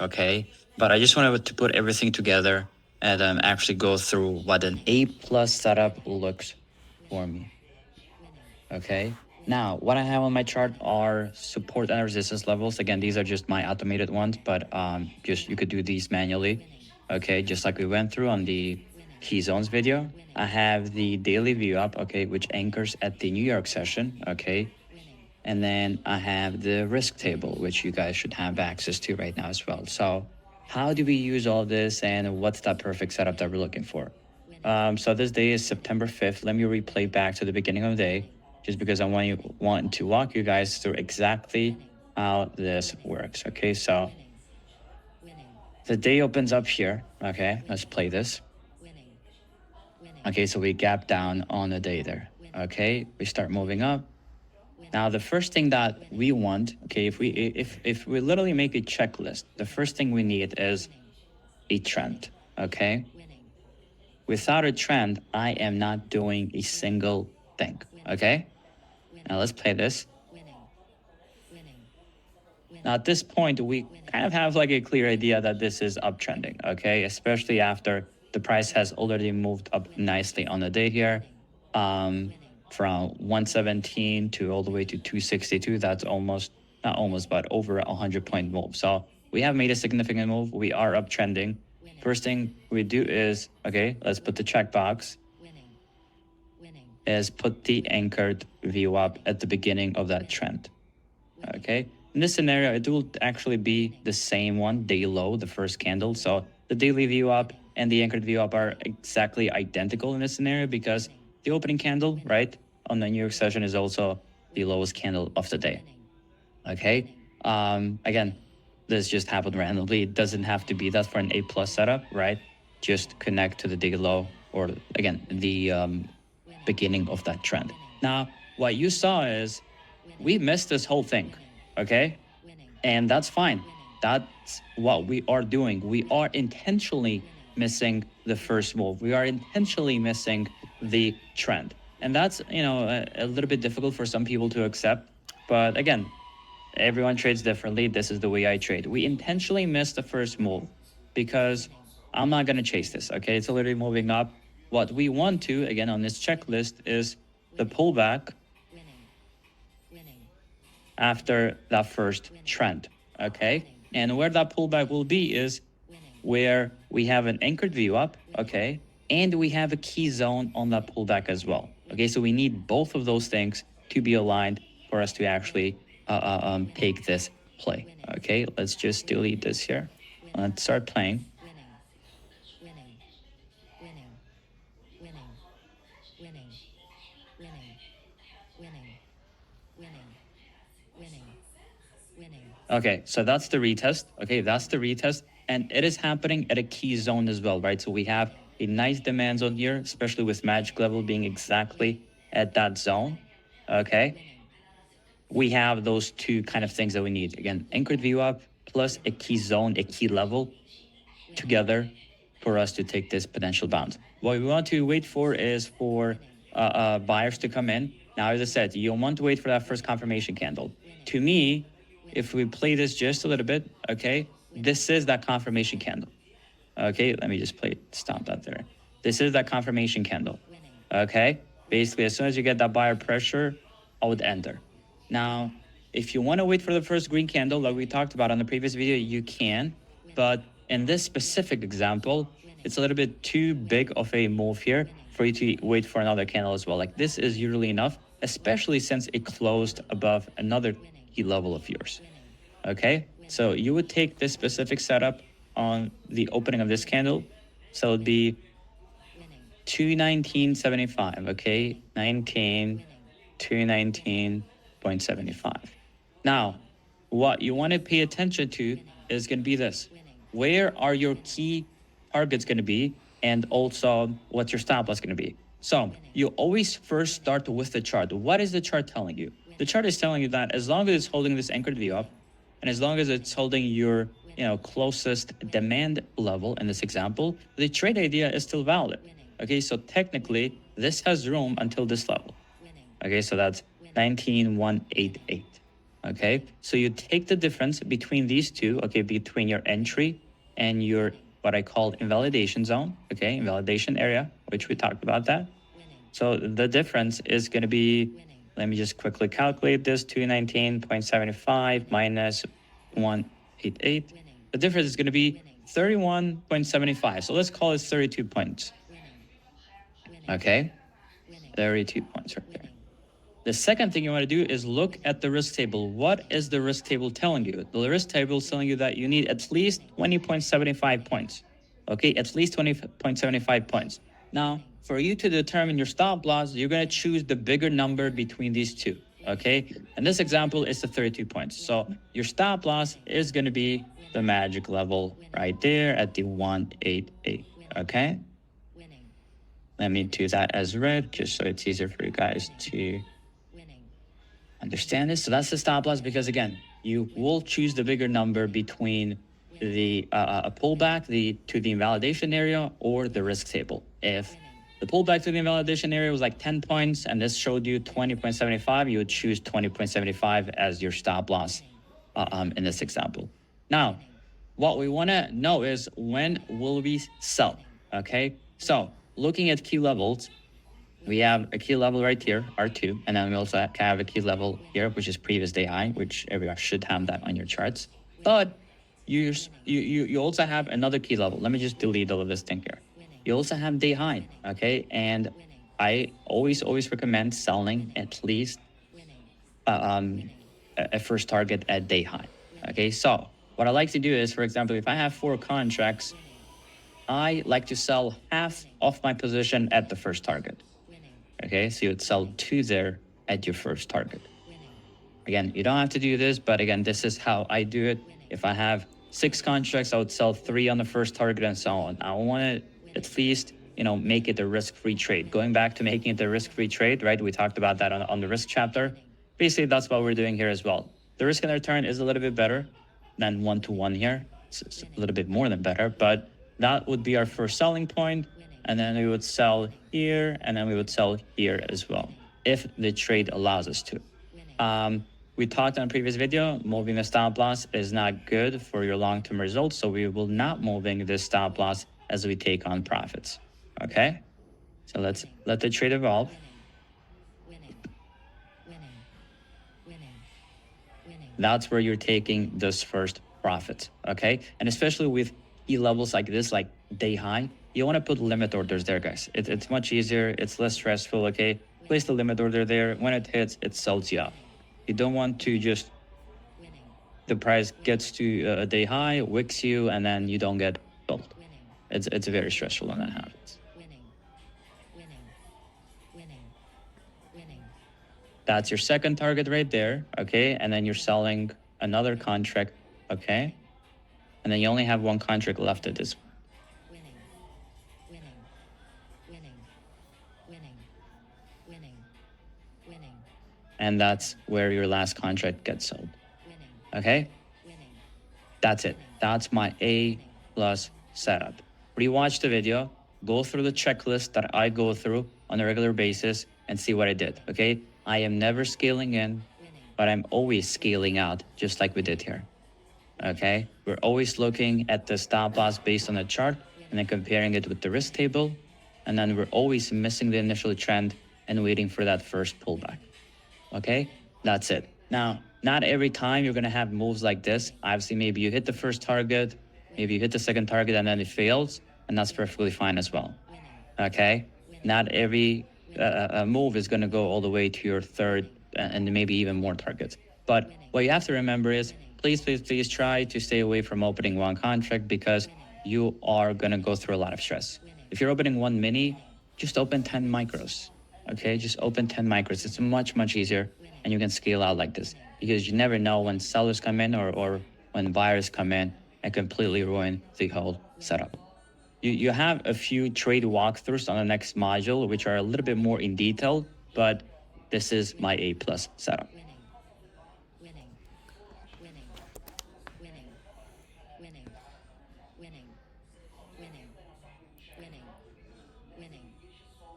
work, okay? But I just wanted to put everything together and actually go through what an A plus setup looks for me. Okay, now what I have on my chart are support and resistance levels. Again, these are just my automated ones, but just you could do these manually. Okay, just like we went through on the key zones video. I have the daily view up, okay, which anchors at the New York session, okay. And then I have the risk table, which you guys should have access to right now as well. So how do we use all this and what's that perfect setup that we're looking for? So this day is September 5th. Let me replay back to the beginning of the day, just because I want to walk you guys through exactly how this works. Okay, so the day opens up here. Okay, let's play this. Okay, so we gap down on the day there. Okay, we start moving up. Now, the first thing that we want, okay, if we literally make a checklist, the first thing we need is a trend, okay? Without a trend, I am not doing a single thing, okay? Now, let's play this. Now, at this point, we kind of have like a clear idea that this is uptrending, okay? Especially after the price has already moved up nicely on the day here. From 117 to all the way to 262. That's almost, not almost, but over a 100-point move. So we have made a significant move. We are uptrending. First thing we do is, okay, let's put the checkbox, is put the anchored view up at the beginning of that trend. Okay, in this scenario, it will actually be the same one, day low, the first candle. So the daily view up and the anchored view up are exactly identical in this scenario because the opening candle, right, on the New York session is also the lowest candle of the day. Okay. Again, this just happened randomly. It doesn't have to be that for an A plus setup, right? Just connect to the day low or again the beginning of that trend. Now, what you saw is we missed this whole thing. Okay, and that's fine. That's what we are doing. We are intentionally missing the first move. We are intentionally missing the trend. And that's, you know, a little bit difficult for some people to accept. But again, everyone trades differently. This is the way I trade. We intentionally missed the first move because I'm not going to chase this, okay? It's literally moving up. What we want to, again, on this checklist is the pullback after that first trend, okay? And where that pullback will be is where we have an anchored view up, okay? And we have a key zone on that pullback as well. Okay, so we need both of those things to be aligned for us to actually take this play. Okay, let's just delete this here. Let's start playing. Okay, so that's the retest. Okay, that's the retest. And it is happening at a key zone as well, right? So we have a nice demand zone here, especially with magic level being exactly at that zone. Okay, we have those two kind of things that we need. Again, anchored view up plus a key zone, a key level together for us to take this potential bounce. What we want to wait for is for buyers to come in. Now, as I said, you'll want to wait for that first confirmation candle. To me, if we play this just a little bit, okay, this is that confirmation candle. Okay, let me just stop that there. This is that confirmation candle. Okay, basically, as soon as you get that buyer pressure, I would enter. Now, if you want to wait for the first green candle, like we talked about on the previous video, you can. But in this specific example, it's a little bit too big of a move here for you to wait for another candle as well. Like this is usually enough, especially since it closed above another key level of yours. Okay, so you would take this specific setup on the opening of this candle. So it would be 219.75, okay, 219.75. Now, what you want to pay attention to is going to be this. Where are your key targets going to be? And also, what's your stop loss going to be? So you always first start with the chart. What is the chart telling you? The chart is telling you that as long as it's holding this anchored view up, and as long as it's holding your closest demand level in this example, the trade idea is still valid. Okay, so technically, this has room until this level. Okay, so that's 19,188. Okay, so you take the difference between these two, okay, between your entry and your what I call invalidation zone, okay, invalidation area, which we talked about that. So the difference is going to be, let me just quickly calculate this, 219.75 minus 188. The difference is going to be 31.75. So let's call it 32 points. Okay, 32 points right there. The second thing you want to do is look at the risk table. What is the risk table telling you? The risk table is telling you that you need at least 20.75 points. Okay, at least 20.75 points. Now, for you to determine your stop loss, you're going to choose the bigger number between these two. Okay, and this example is the 32 points. So your stop loss is going to be the magic level right there at the 188. Okay, let me do that as red just so it's easier for you guys to understand this. So that's the stop loss, because again, you will choose the bigger number between the a pullback to the invalidation area or the risk table. If the pullback to the invalidation area was like 10 points and this showed you 20.75, you would choose 20.75 as your stop loss in this example. Now, what we want to know is, when will we sell? Okay, so looking at key levels, we have a key level right here, R2, and then we also have a key level here, which is previous day high, which everyone should have that on your charts. But you also have another key level. Let me just delete all of this thing here. You also have day high, okay? And I always recommend selling at least a first target at day high, okay? So what I like to do is, for example, if I have 4 contracts, I like to sell half of my position at the first target. Okay, so you would sell 2 there at your first target. Again, you don't have to do this, but again, this is how I do it. If I have 6 contracts, I would sell 3 on the first target and so on. I want to at least, make it a risk-free trade. Going back to making it a risk-free trade, right? We talked about that on the risk chapter. Basically, that's what we're doing here as well. The risk and return is a little bit better than 1-to-1 here. It's a little bit more than better, but that would be our first selling point. And then we would sell here, and then we would sell here as well, if the trade allows us to. We talked on a previous video, moving the stop loss is not good for your long-term results, so we will not moving this stop loss as we take on profits. Okay, so let's let the trade evolve. That's where you're taking this first profit. Okay, and especially with key levels like this, like day high, you want to put limit orders there, guys. It's much easier. It's less stressful, okay? Place the limit order there. When it hits, it sells you out. You don't want to just, the price gets to a day high, wicks you, and then you don't get sold. It's very stressful when that happens. That's your second target right there, okay? And then you're selling another contract, okay? And then you only have 1 contract left at this point. And that's where your last contract gets sold. Okay? That's it. That's my A+ setup. Rewatch the video, go through the checklist that I go through on a regular basis and see what I did, okay? I am never scaling in, but I'm always scaling out, just like we did here, okay? We're always looking at the stop loss based on the chart and then comparing it with the risk table. And then we're always missing the initial trend and waiting for that first pullback. Okay, that's it. Now, not every time you're going to have moves like this. Obviously, maybe you hit the first target, maybe you hit the second target and then it fails, and that's perfectly fine as well. Okay, not every move is going to go all the way to your third and maybe even more targets. But what you have to remember is, please try to stay away from opening 1 contract, because you are going to go through a lot of stress. If you're opening 1 mini, just open 10 micros. Okay, just open 10 micros. It's much easier, and you can scale out like this, because you never know when sellers come in or when buyers come in and completely ruin the whole setup. You have a few trade walkthroughs on the next module, which are a little bit more in detail, but this is my A+ setup.